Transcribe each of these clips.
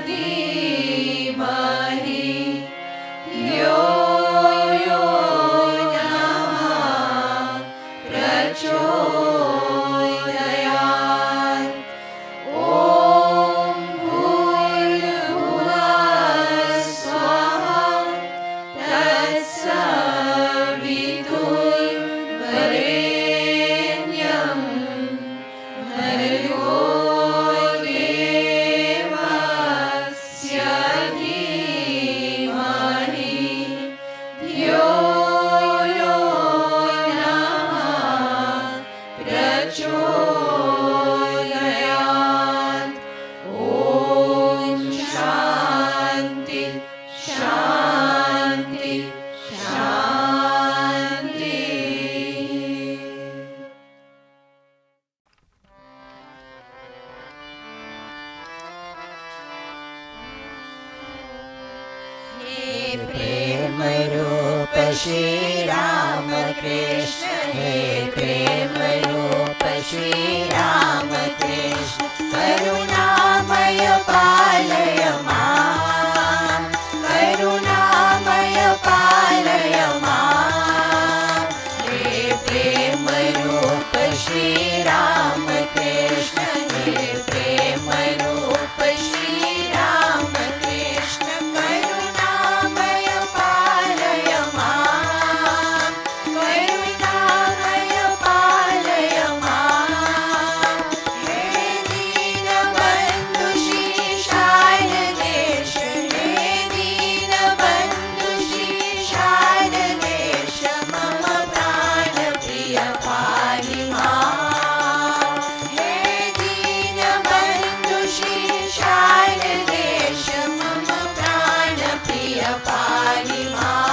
धीमहि यो यो नमः प्रचोदयात्। ॐ भूर्भुवः स्वः तत्सवितुर्वरेण्यं भर्गो देवस्य धीमहि धियो यो नमः प्रचोदयात्। ॐ शान्ति शान्ति शान्ति। हे प्रेम रूप श्री राम कृष्ण, हे प्रेम रूप श्री राम कृष्ण, करुणामय पालय मां, करुणामय पालय मां। हे प्रेम रूप श्री राम कृष्ण, हे प्रेम रूप श्री राम कृष्ण, करुणामय पालय मां, करुणामय पालय मां। हे दीनबन्धु श्री शारदेश, हे दीनबन्धु श्री शारदेश, मम प्राणप्रिय पाहि मां। हे दीनबन्धु श्री शारदेश, मम प्राणप्रिय पाहि मां।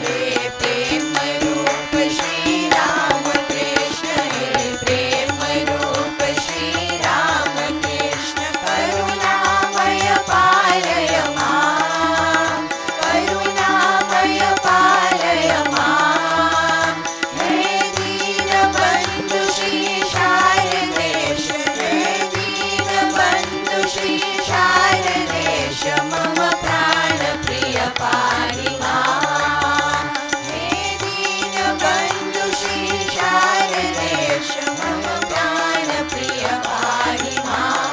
हे प्रेम रूप श्री राम कृष्ण, हे प्रेम रूप श्री राम कृष्ण, करुणामय पालय मां, करुणामय पालय मां। हे दीनबन्धु श्री शारदेश, हे दीनबन्धु श्री शारदेश, मम प्राणप्रिय पाहि मां। हे दीनबन्धु श्री शारदेश, मम प्राणप्रिय पाहि मां।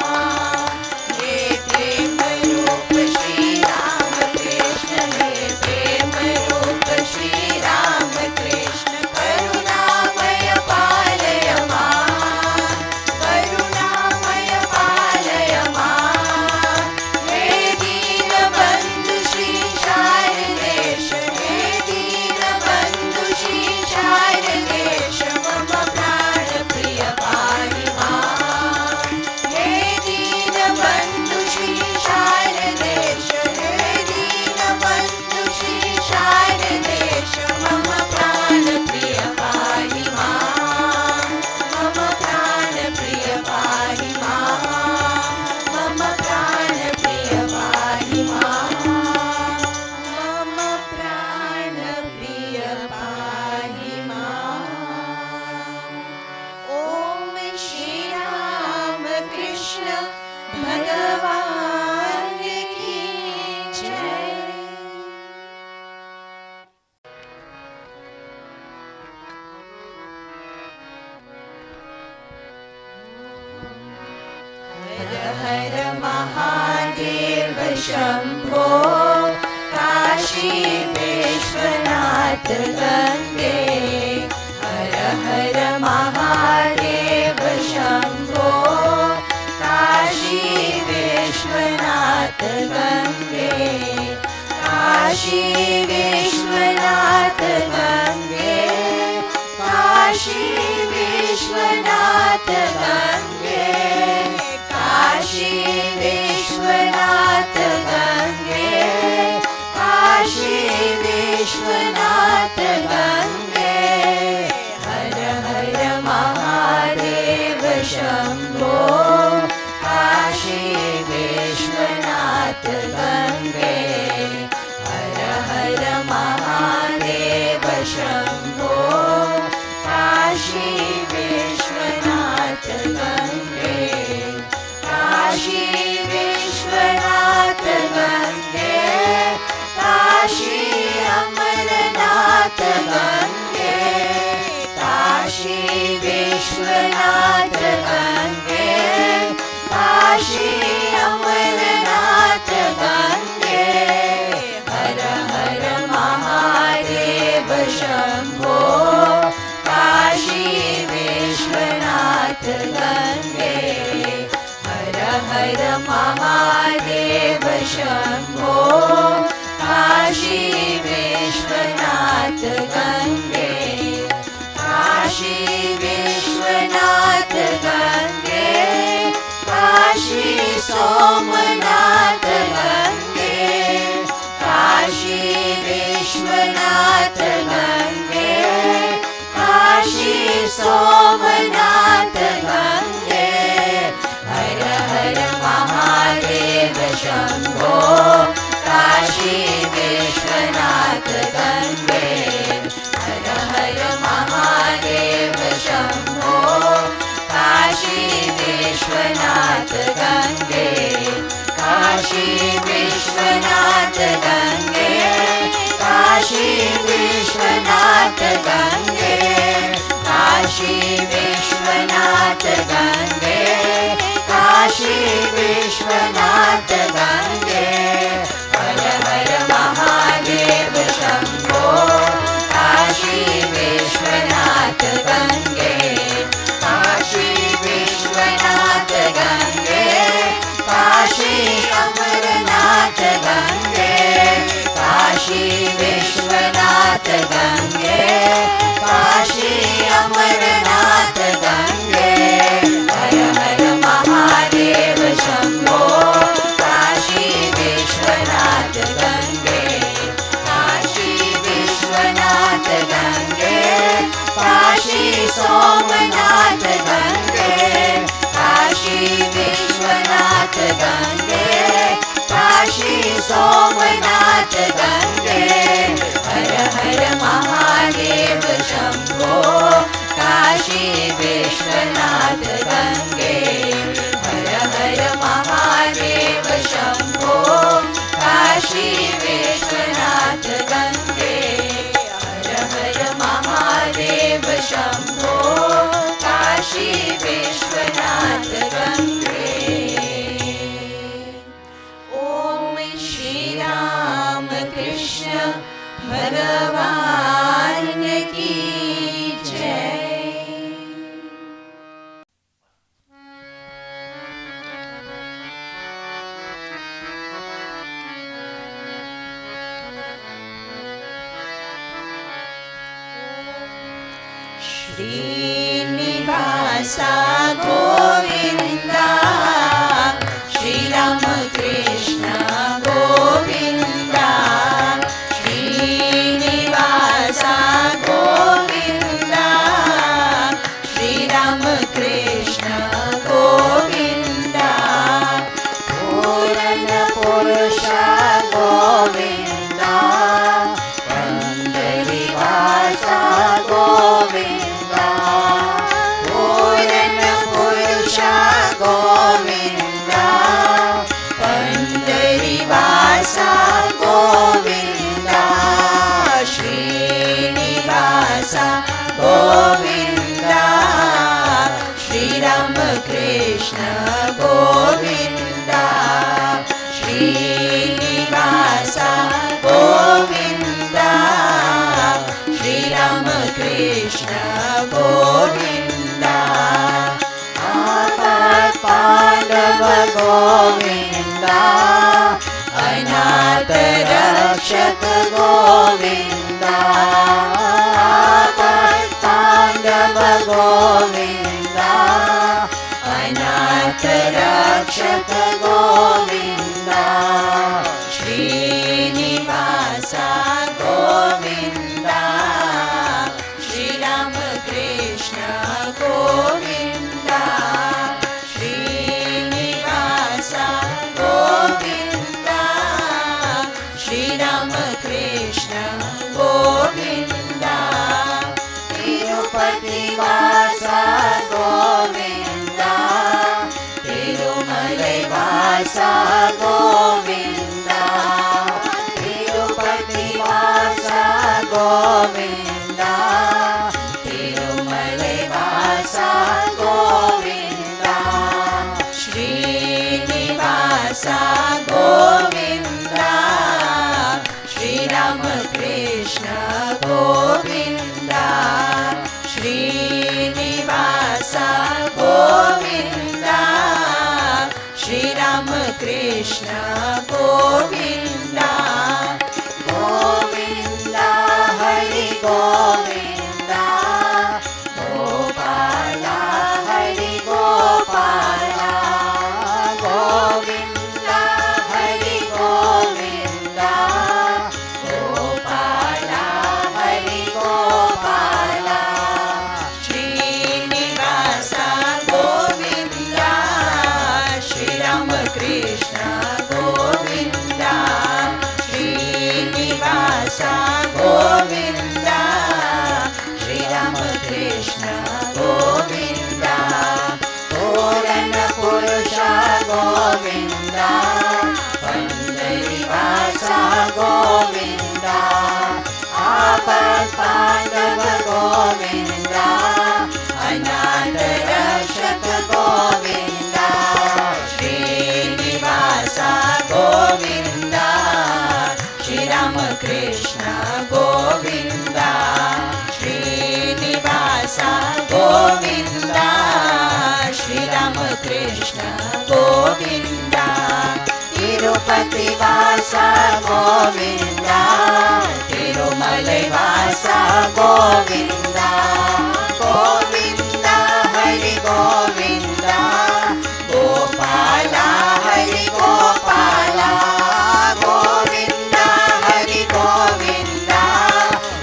हे प्रेम रूप श्री राम कृष्ण, हे प्रेम रूप श्री राम कृष्ण, करुणामय पालय मां, करुणामय पालय मां। हे दीनबन्धु श्री शारदेश, हे दीनबन्धु श्री शारदेश, मम प्राणप्रिय पाहि मां। हे दीनबन्धु श्री शारदेश, हे दीनबन्धु श्री शारदेश, मम प्राणप्रिय पाहि मां, मम प्राणप्रिय पाहि मां, मम प्राणप्रिय पाहि मां, मम प्राणप्रिय पाहि मां। ॐ श्री राम कृष्ण भगवान की जय। हर हर महादेव शम्भो, काशी विश्वनाथ गंगे। हर हर महादेव शम्भो, काशी विश्वनाथ गंगे। काशी विश्वनाथ गंगे, काशी विश्वनाथ गंगे, काशी विश्वनाथ गंगे, काशी विश्वनाथ गंगे। हर हर महादेव शम्भो, काशी विश्वनाथ गंगे। हर हर महादेव शम्भो, काशी विश्वनाथ गंगे। काशी विश्व काशी अमरनाथ गंगे हर हर महादेव शंभो काशी विश्वनाथ गंगे हर हर महादेव शंभो काशी विश्वनाथ गंगे काशी विश्वनाथ गंगे काशी सोमनाथ गंगे काशी विश्वनाथ गंगे काशी सोमनाथ गंगे हर हर महादेव शंभो काशी विश्वनाथ गंगे हर हर महादेव शंभो काशी विश्वनाथ गंगे काशी विश्वनाथ गंगे काशी विश्वनाथ गंगे काशी विश्वनाथ गंगे काशी विश्वनाथ गंगे हर हर महादेव शंभो काशी विश्वनाथ गंगे काशी विश्वनाथ गंगे काशी अमरनाथ गंगे काशी विश्वनाथ गंगे काशी अमरनाथ गंगे हर हर महादेव शंभो काशी विश्वनाथ गंगे काशी विश्वनाथ गंगे काशी सोमनाथ गंगे काशी विश्वनाथ गंगे काशी सोमनाथ गंगे हर हर महादेव शंभो काशी विश्वनाथ गंगे हर हर महादेव शंभो काशी विश्वनाथ गंगे हर हर महादेव शंभो काशी विश्वनाथ गंगे ओम श्री राम कृष्ण भगवान की जय। श्रीनिवासा गोविंदा श्री रामकृष्ण गोविंदा श्रीनिवासा गोविंदा श्री रामकृष्ण गोविंदा पूर्ण पुरुष गोविंदा पंडरीवासा गोविंदा पूर्ण पुरुष गोविंदा पंडरीवासा गोविंदा श्रीनिवासा गोविंदा श्री रामकृष्ण गोविंदा श्रीनिवासा गोविंदा श्री रामकृष्ण गोविंदा आपद पांडव गोविंदा अनाथ रक्षक गोविंदा आपद पांडव गोविंदा अनाथ रक्षक गोविंदा श्रीनिवासा गोविंदा श्री रामकृष्ण गोविंदा श्रीनिवासा गोविंदा श्री रामकृष्ण गोविंदा तिरुपति वासा गोविंदा तिरुमलै वासा गोविंदा तिरुपति वासा गोविंदा तिरुमलै वासा Govinda Shri Srinivasa Govinda, Shri Ramakrishna Govinda, Srinivasa Govinda, Shri Ramakrishna Govinda, Govinda Hari Govinda, Gopala Hari Gopala, Govinda Hari Govinda, Gopala Hari Gopala, Srinivasa Govinda, Shri Ramakrishna Govinda, Srinivasa Govinda, Shri Ramakrishna Govinda, Purana Purusha Govinda, Pandharivasa Govinda, Apad Pandava Govinda, Ananta Rakshaka Govinda, Srinivasa Govinda, Shri Ramakrishna Govinda, Srinivasa Govinda, Shri Ramakrishna Govinda, Tirupati Vasa Govinda, Tirumalai Vasa Govinda, Govinda Hari Govinda, Gopala Hari Gopala, Govinda Hari Govinda,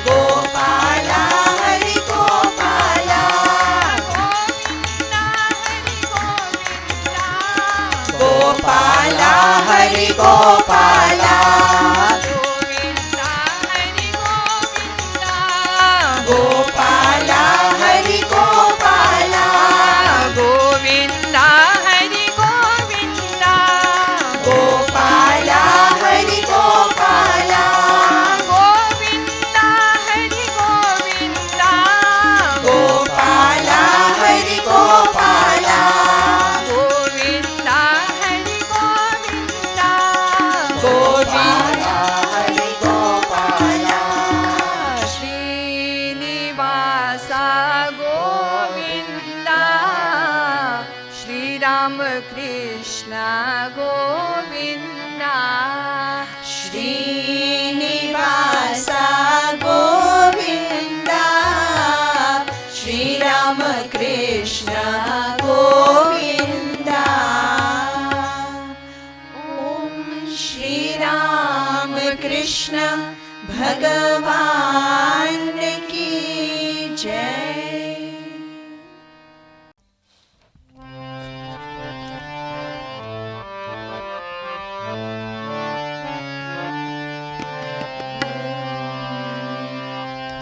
Gopala Hari Gopala, Gopala Hari Gopala, Gopala Hari Gopala, Govinda Hari Govinda, Gopala Hari Gopala, Govinda Hari Govinda, Gopala Hari Gopala, Govinda Hari Govinda, Gopala Hari Gopala, Srinivasa Govinda, Shri Ramakrishna Govinda, Srinivasa Govinda, Shri Ramakrishna Govinda, Om Shri Ramakrishna Bhagavan ki Jai.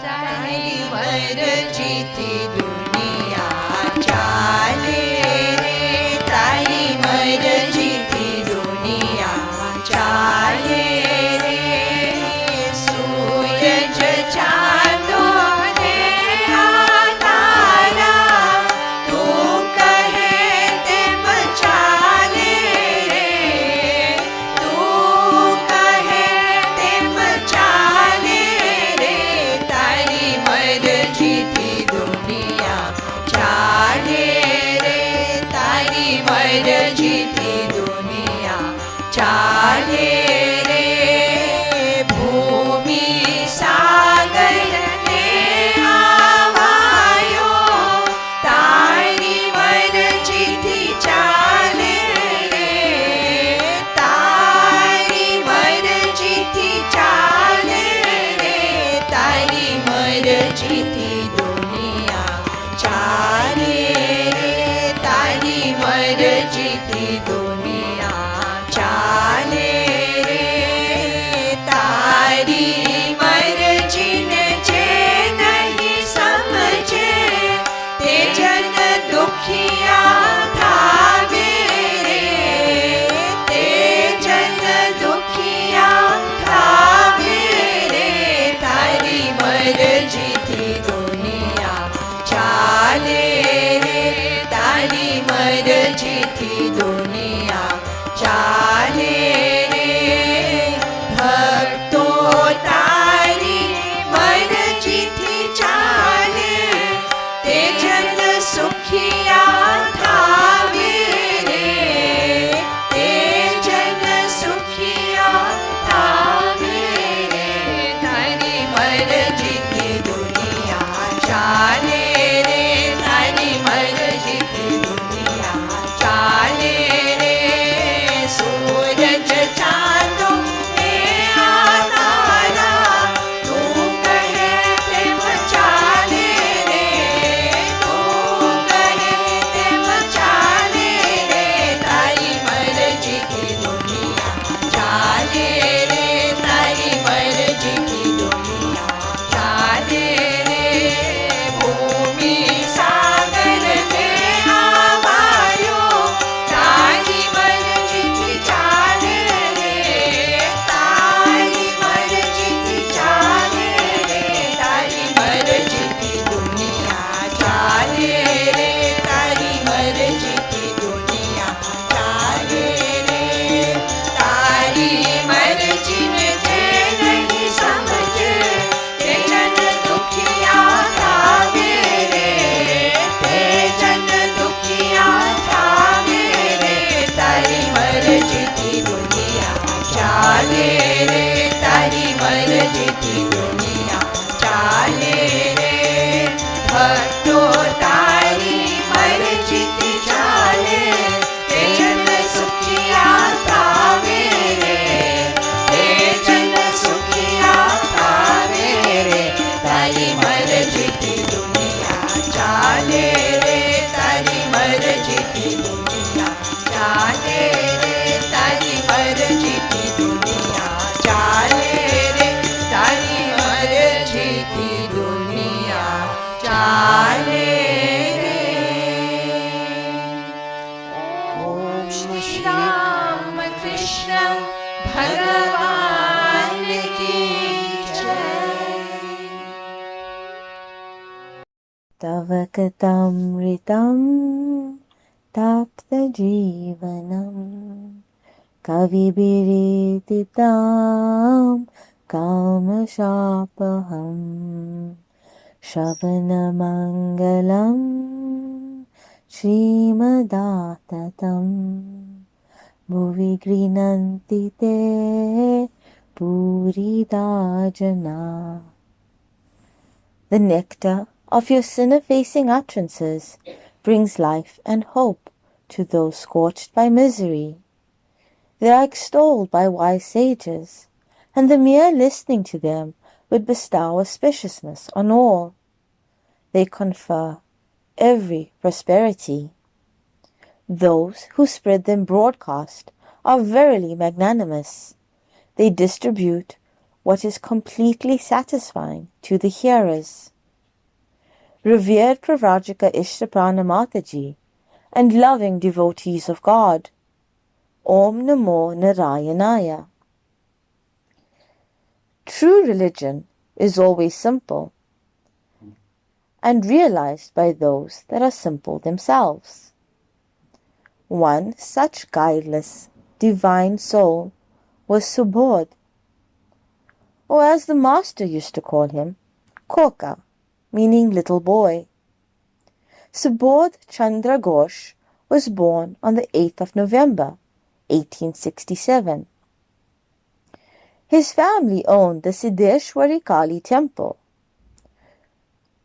Tari marjiti duniya chale re, Tari marjiti duniya chale re, Suraj chando ne atara, tu kahe tem chale re, tu kahe tem chale re, Tari marjiti duniya chale re, Tari marjiti duniya chale re, Bhumi sagar ne avayo, Tari marjiti chale re, Tari marjiti chale re, Tari marjiti duniya chale re, Tari marjiti duniya chale भगवान की जय। तव कथामृतं ताप्तजीवनं कविभिरीडितं कामशापहम् श्रवणमङ्गलं श्रीमदाततं भुवि गृह्णन्ति ते पूरिदा जना. The nectar of your sinner-facing utterances brings life and hope to those scorched by misery. They are extolled by wise sages, and the mere listening to them would bestow auspiciousness on all. They confer every prosperity. Those who spread them broadcast are verily magnanimous. They distribute what is completely satisfying to the hearers. Revered Pravrajika SPranam Mataji and loving devotees of God, Om Namo Narayanaya. True religion is always simple and realized by those that are simple themselves. One such guideless, divine soul was Subodh, or as the master used to call him, Koka, meaning little boy. Subodh Chandra Ghosh was born on the 8th of November, 1867. His family owned the Siddheshwari Kali temple.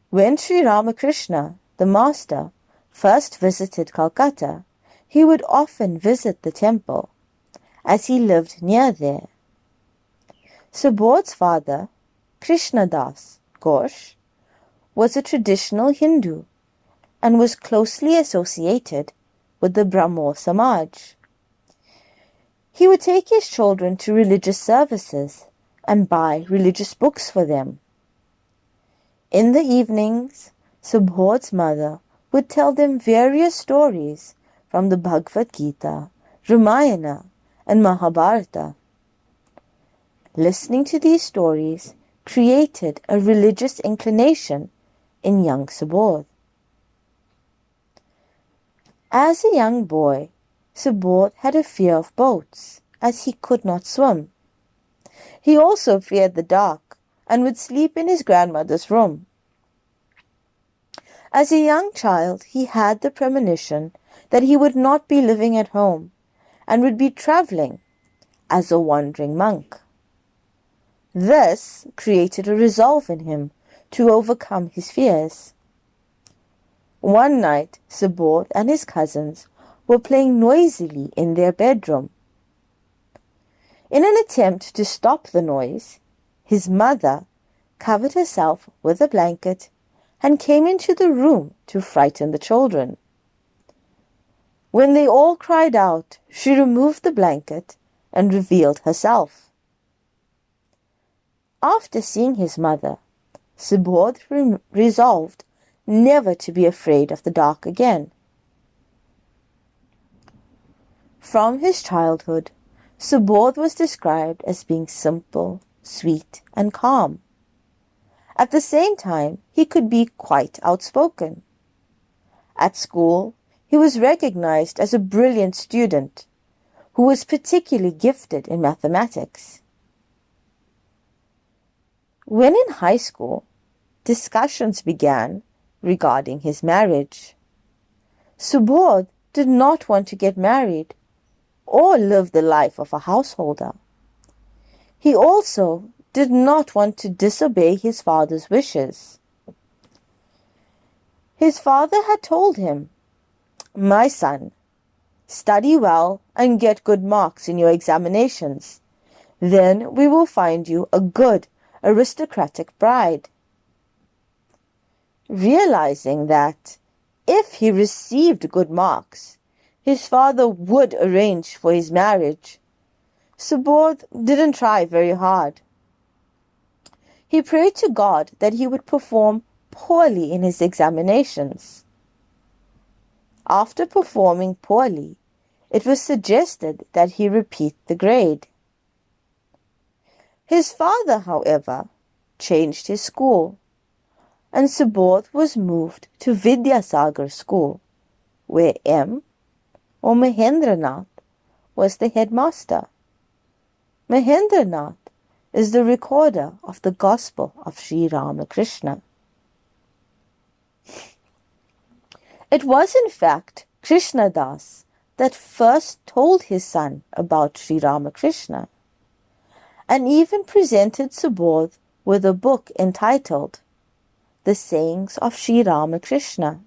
When Sri Ramakrishna, the master, first visited Calcutta, he would often visit the temple, as he lived near there. Subodh's father, Krishnadas Ghosh, was a traditional Hindu and was closely associated with the Brahmo Samaj. He would take his children to religious services and buy religious books for them. In the evenings, Subodh's mother would tell them various stories from the Bhagavad Gita, Ramayana, and Mahabharata. Listening to these stories created a religious inclination in young Subodh. As a young boy, Subodh had a fear of boats, as he could not swim. He also feared the dark and would sleep in his grandmother's room. As a young child, he had the premonition that he would not be living at home and would be traveling as a wandering monk. This created a resolve in him to overcome his fears. One night, Subodh and his cousins were playing noisily in their bedroom. In an attempt to stop the noise, his mother covered herself with a blanket and came into the room to frighten the children. When they all cried out, she removed the blanket and revealed herself. After seeing his mother, Subodh resolved never to be afraid of the dark again. From his childhood, Subodh was described as being simple, sweet, and calm. At the same time, he could be quite outspoken. At school, he was recognized as a brilliant student who was particularly gifted in mathematics. When in high school, discussions began regarding his marriage. Subodh did not want to get married or live the life of a householder. He also did not want to disobey his father's wishes. His father had told him, "My son, study well and get good marks in your examinations. Then we will find you a good, aristocratic bride." Realizing that if he received good marks, his father would arrange for his marriage, Subodh didn't try very hard. He prayed to God that he would perform poorly in his examinations. After performing poorly, it was suggested that he repeat the grade. His father, however, changed his school, and Subodh was moved to Vidyasagar school, where M. or Mahendranath was the headmaster. Mahendranath is the recorder of the Gospel of Sri Ramakrishna. It was in fact Krishna Das that first told his son about Sri Ramakrishna, and even presented Subodh with a book entitled The Sayings of Sri Ramakrishna.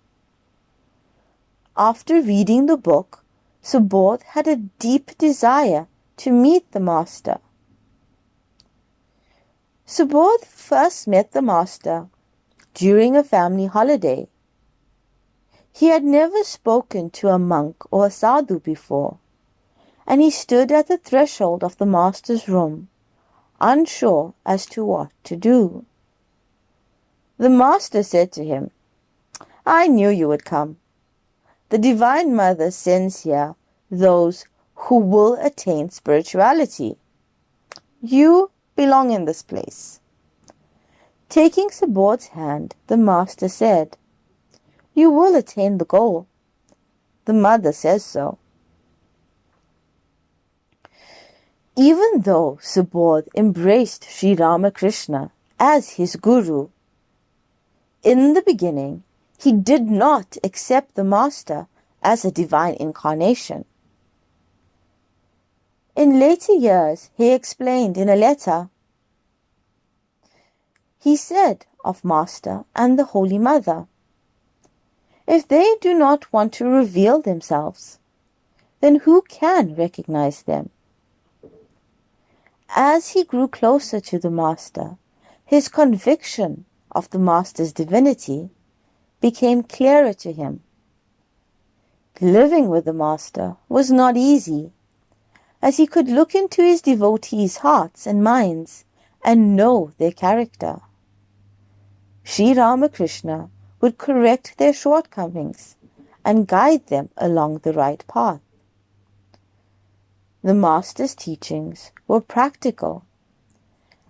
After reading the book, Subodh had a deep desire to meet the master. Subodh first met the master during a family holiday. He had never spoken to a monk or a sadhu before, and he stood at the threshold of the master's room, unsure as to what to do. The master said to him, "I knew you would come. The Divine Mother sends here those who will attain spirituality. You belong in this place." Taking Subodh's hand, the master said, "You will attain the goal. The mother says so." Even though Subodh embraced Sri Ramakrishna as his guru, in the beginning he did not accept the master as a divine incarnation. In later years, he explained in a letter, he said of Master and the Holy Mother, "If they do not want to reveal themselves, then who can recognize them?" As he grew closer to the Master, his conviction of the Master's divinity became clearer to him. Living with the Master was not easy, as he could look into his devotees' hearts and minds and know their character. Sri Ramakrishna would correct their shortcomings and guide them along the right path. The Master's teachings were practical,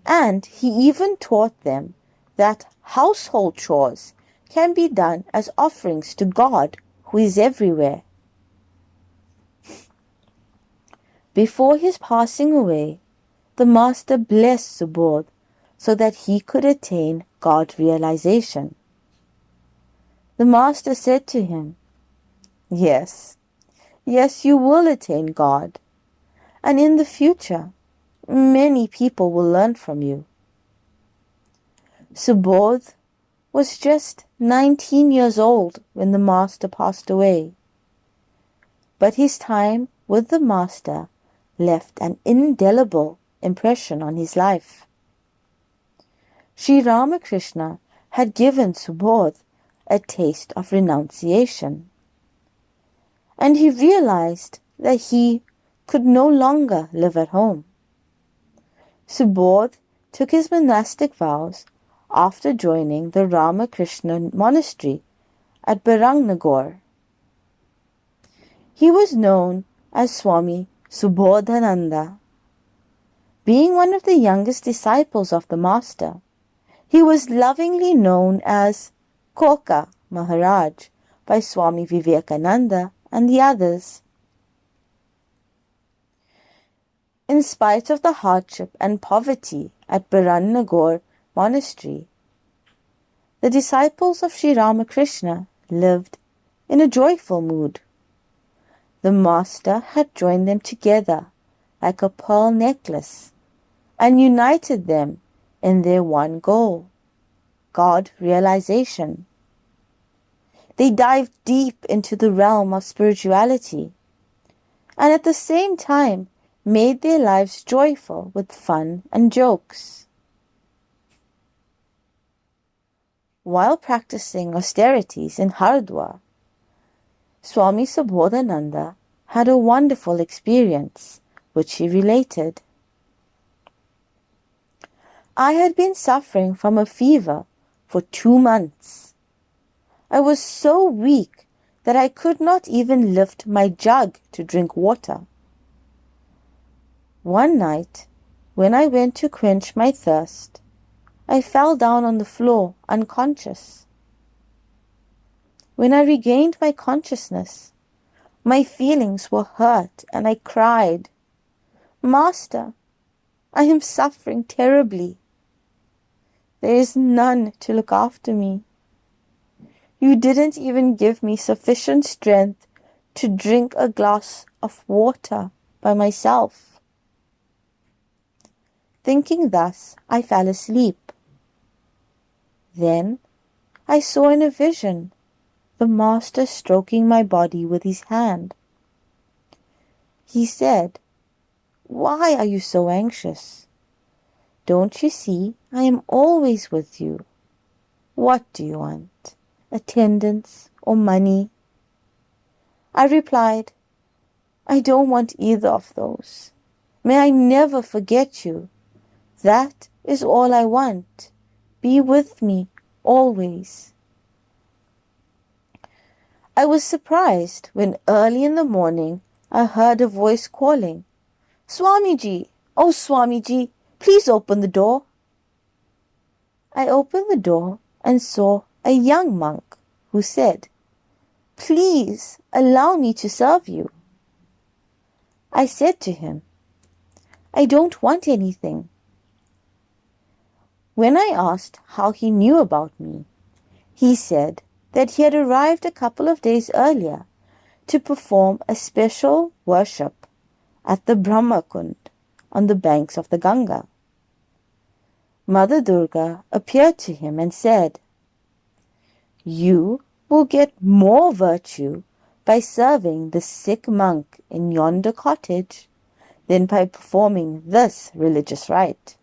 and he even taught them that household chores can be done as offerings to God, who is everywhere. Before his passing away, the Master blessed Subodh so that he could attain God realization. The Master said to him, Yes, you will attain God, and in the future, many people will learn from you." Subodh was just 19 years old when the Master passed away, but his time with the Master left an indelible impression on his life. Sri Ramakrishna had given Subodh a taste of renunciation, and he realized that he could no longer live at home. Subodh took his monastic vows after joining the Ramakrishna monastery at Barangnagar. He was known as Swami Subodhananda. Being one of the youngest disciples of the Master, he was lovingly known as Koka Maharaj by Swami Vivekananda and the others. In spite of the hardship and poverty at Barangnagar monastery, the disciples of Sri Ramakrishna lived in a joyful mood. The Master had joined them together like a pearl necklace and united them in their one goal, God realization. They dived deep into the realm of spirituality and at the same time made their lives joyful with fun and jokes. While practicing austerities in Haridwar, Swami Subodhananda had a wonderful experience, which he related. "I had been suffering from a fever for 2 months. I was so weak that I could not even lift my jug to drink water. One night, when I went to quench my thirst, I fell down on the floor unconscious. When I regained my consciousness, my feelings were hurt and I cried, "Master, I am suffering terribly. There is none to look after me. You didn't even give me sufficient strength to drink a glass of water by myself." Thinking thus, I fell asleep. Then I saw in a vision the Master stroking my body with his hand. He said, "Why are you so anxious? Don't you see I am always with you? What do you want? Attendance or money?" I replied, "I don't want either of those. May I never forget you. That is all I want. Be with me always." I was surprised when early in the morning I heard a voice calling, "Swamiji, oh Swamiji, please open the door." I opened the door and saw a young monk who said, "Please allow me to serve you." I said to him, "I don't want anything." When I asked how he knew about me, he said that he had arrived a couple of days earlier to perform a special worship at the Brahmakund on the banks of the Ganga. Mother Durga appeared to him and said, "You will get more virtue by serving the sick monk in yonder cottage than by performing this religious rite."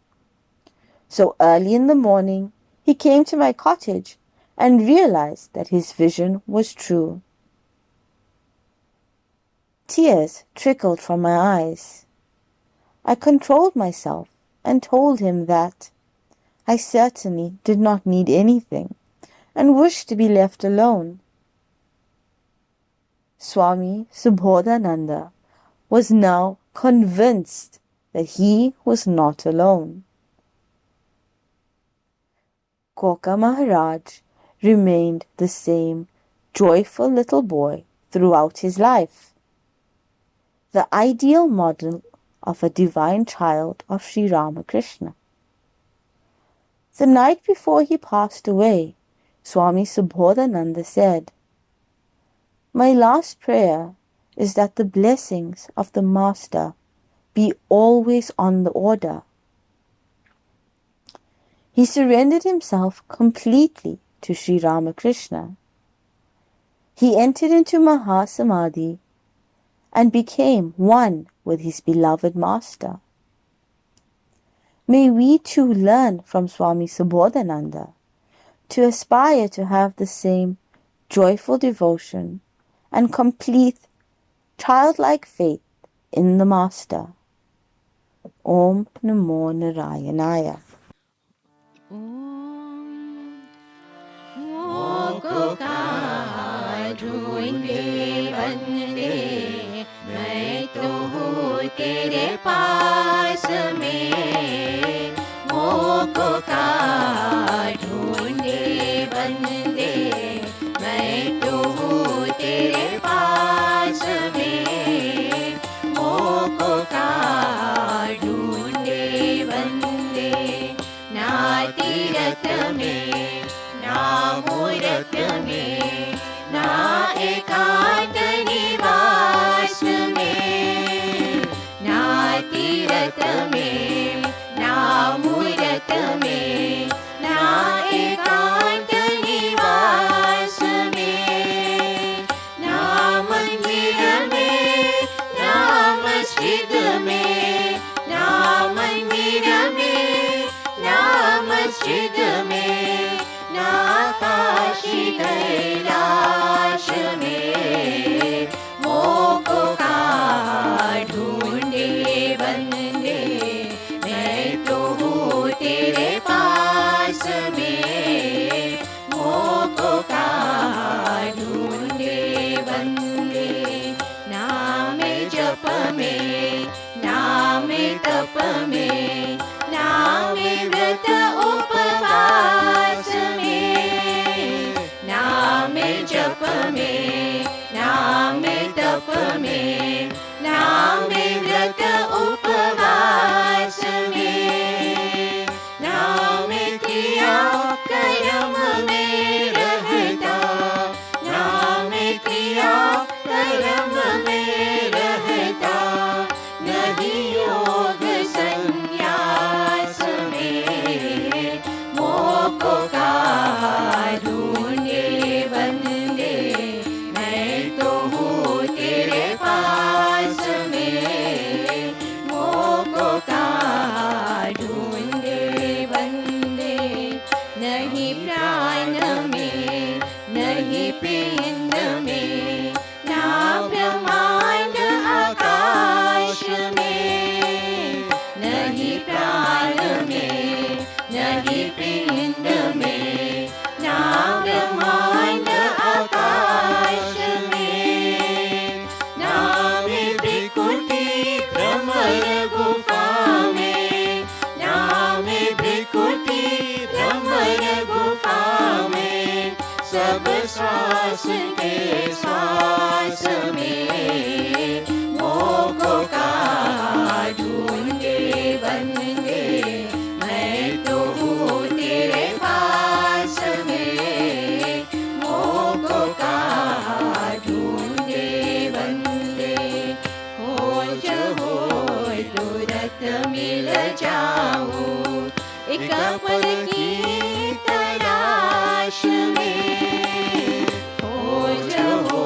So early in the morning he came to my cottage and realized that his vision was true. Tears trickled from my eyes. I controlled myself and told him that I certainly did not need anything and wished to be left alone. Swami Subodhananda was now convinced that he was not alone. Koka Maharaj remained the same joyful little boy throughout his life, the ideal model of a divine child of Sri Ramakrishna. The night before he passed away, Swami Subodhananda said, "My last prayer is that the blessings of the Master be always on the order." He surrendered himself completely to Sri Ramakrishna. He entered into Mahasamadhi and became one with his beloved Master. May we too learn from Swami Subodhananda to aspire to have the same joyful devotion and complete childlike faith in the Master. Om Namo Narayanaya. Moko का ढूंढे बंदे, मैं तो हूँ तेरे पास में। मोको का ढूंढे बंदे, मैं तो हूँ तेरे पास में। मोको का ढूंढे बंदे, ना तीरथ में ना मूरत में, ना एकांत निवास में। ना तीरथ में ना मूरत में, ना एकांत निवास में। ना मंदिर में ना मस्जिद में, ना मंदिर में ना मस्जिद में, ना काशी कैलाश में। मोको का ढूंढे बंदे, मैं तो हूँ तेरे पास जप में, नामे व्रत उपवास में, नामे जप में, नामे तप में, नामे व्रत उपवास में, नामे क्रिया कर्म में रहता, नामे क्रिया कर्म में रहता, नहीं योग संन्यास में, मोको का ढूंढे बंदे, मैं तो हूँ तेरे पास में, मोको का ढूंढे बंदे, नहीं प्राण में, नहीं पिंड में, ना ब्रह्मांड आकाश में, नहीं प्राण में, नहीं पिंड में, ना ब्रह्मांड आकाश में, नामे भृकुटी भ्रमर गुफा में, नामे भृकुटी भ्रमर गुफा में, सब श्वास के श्वास में, मोको का ढूंढे बंदे, मैं तो हूँ तेरे पास में, मोको का ढूंढे बंदे, खोज हो तुरंत मिल जाऊं, एक पल की तलाश में, खोज हो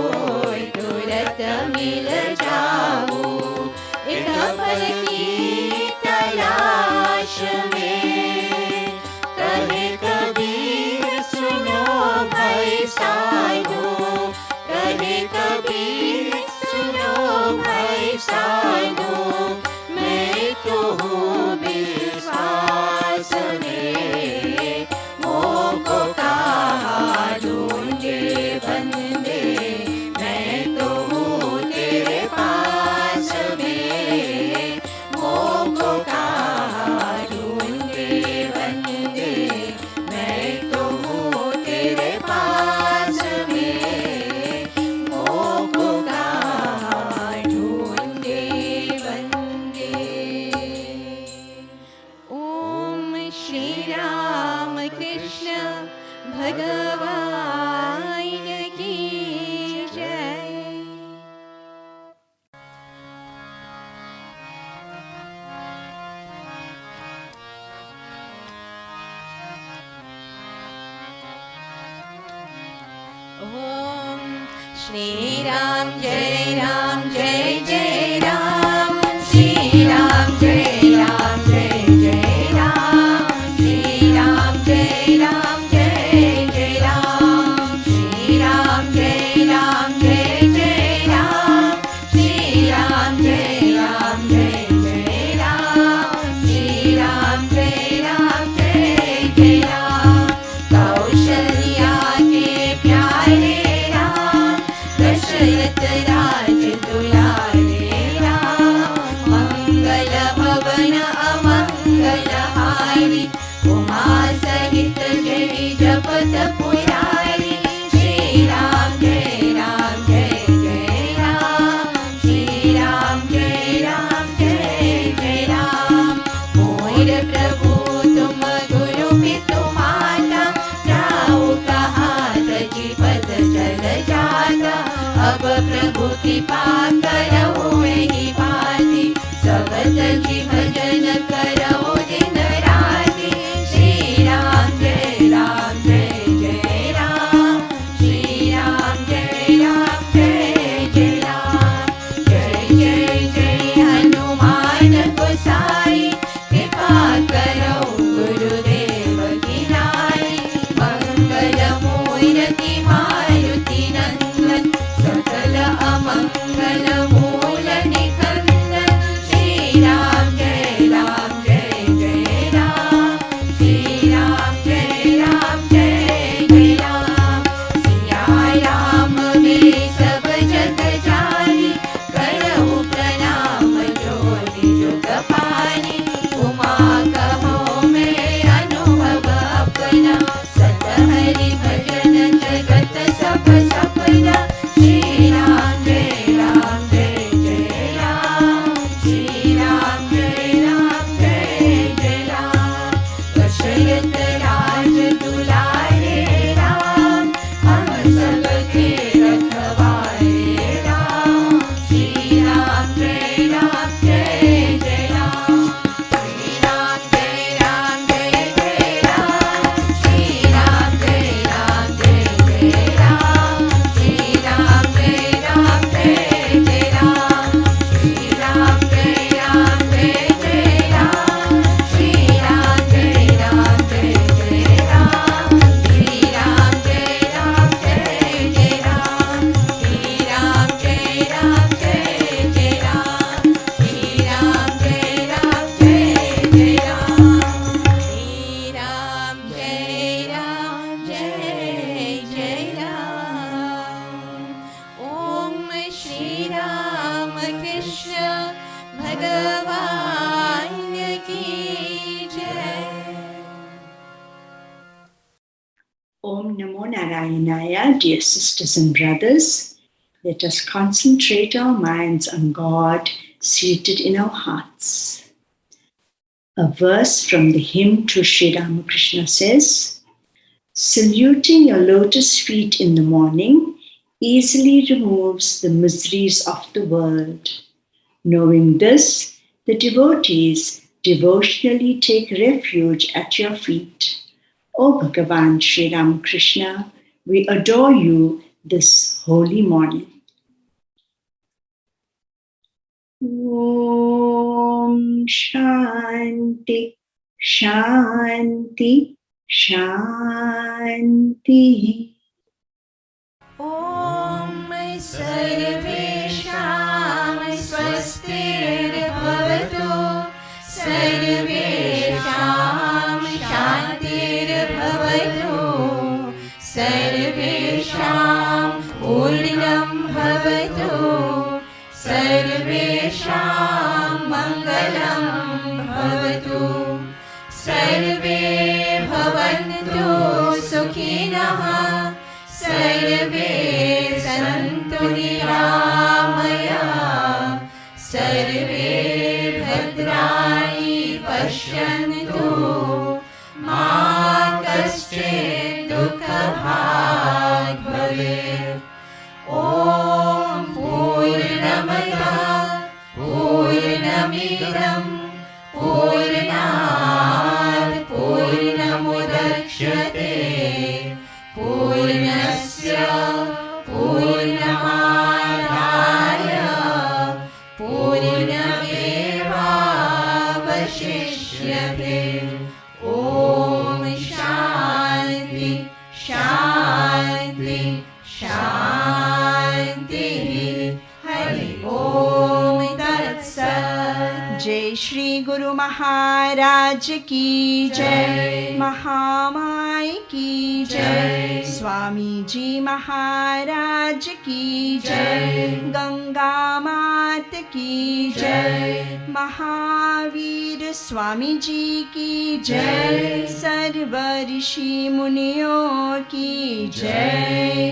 तुरंत मिल जाऊं, एक पल की तलाश में, कहे कबीर सुनो भाई साधो, कहे कबीर सुनो भाई साधो, मैं तो हूँ विश्वास में, मोको का ढूंढे बंदे, मैं तो हूँ तेरे पास में, मोको का ढूंढे बंदे, मैं तो हूँ तेरे पास में, मोको का ढूंढे बंदे। ओम श्री राम कृष्ण भगवान की जय। ओम श्री राम जय जय राम, श्री राम जय जय राम, श्री राम जय जय राम, श्री राम जय जय राम, श्री राम जय जय राम, श्री राम जय जय राम, कौशल्या के प्यारे राम, दशरथ राज दुलारे राम, मंगल भवन अमंगल हारी, उमा सहित जय जपत पुरारी, श्री राम जय जय राम, श्री राम जय जय राम, मोर प्रभु तुम गुरु पितु माता, जाओ कहा तजी पद चल जाता, अब प्रभु कृपा करो मेरी भांति, सबत जी भजन करो दिन राति, श्री राम जय जय राम, श्री राम जय जय राम, जय जय हनुमान गोसाई, कृपा करो गुरुदेव की नाई, मंगल मूर्ति मारुति नंदन, सकल अमंगल मूल निकंदन, श्री राम जय जय राम, श्री राम जय जय राम, सिया राम में सब जग जानी, करहु प्रणाम जोरि जुग पानी, Narayana, dear sisters and brothers, let us concentrate our minds on God seated in our hearts. A verse from the hymn to Sri Ramakrishna says, "Saluting your lotus feet in the morning easily removes the miseries of the world. Knowing this, the devotees devotionally take refuge at your feet. O Bhagavan Sri Ramakrishna, we adore you this holy morning." Om Shanti Shanti Shanti. ॐ सर्वेषां स्वस्तिर्भवतु सर्वेषां शान्तिर्भवतु सर्वेषां पूर्णं भवतु सर्वेषां मङ्गलं भवतु सर्वे भवन्तु सुखिनः सर्वे सन्तु निरामयाः सर्वे भद्राणि पश्यन्तु मा कश्चित् दुःखभाग् भवेत्। ॐ पूर्णमदः पूर्णमिदं पूर्णात् पूर्णमुदच्यते पूर्णस्य पूर्णमादाय पूर्णमेवावशिष्यते। ॐ शान्ति शान्ति शान्तिः। हरि ओम तत्सत्। जय श्री गुरु महाराज की जय, महामाई की जय, स्वामी जी महाराज की जय, गंगा मात की जय, महावीर स्वामी जी की जय, सर्व ऋषि मुनियों की जय।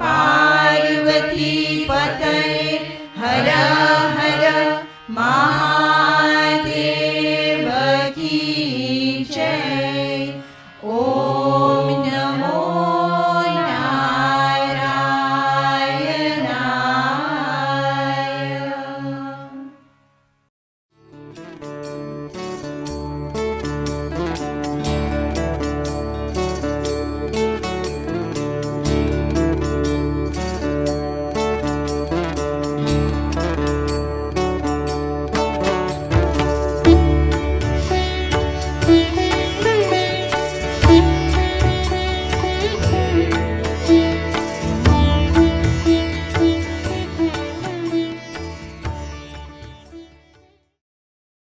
पार्वती पतये हर हर महा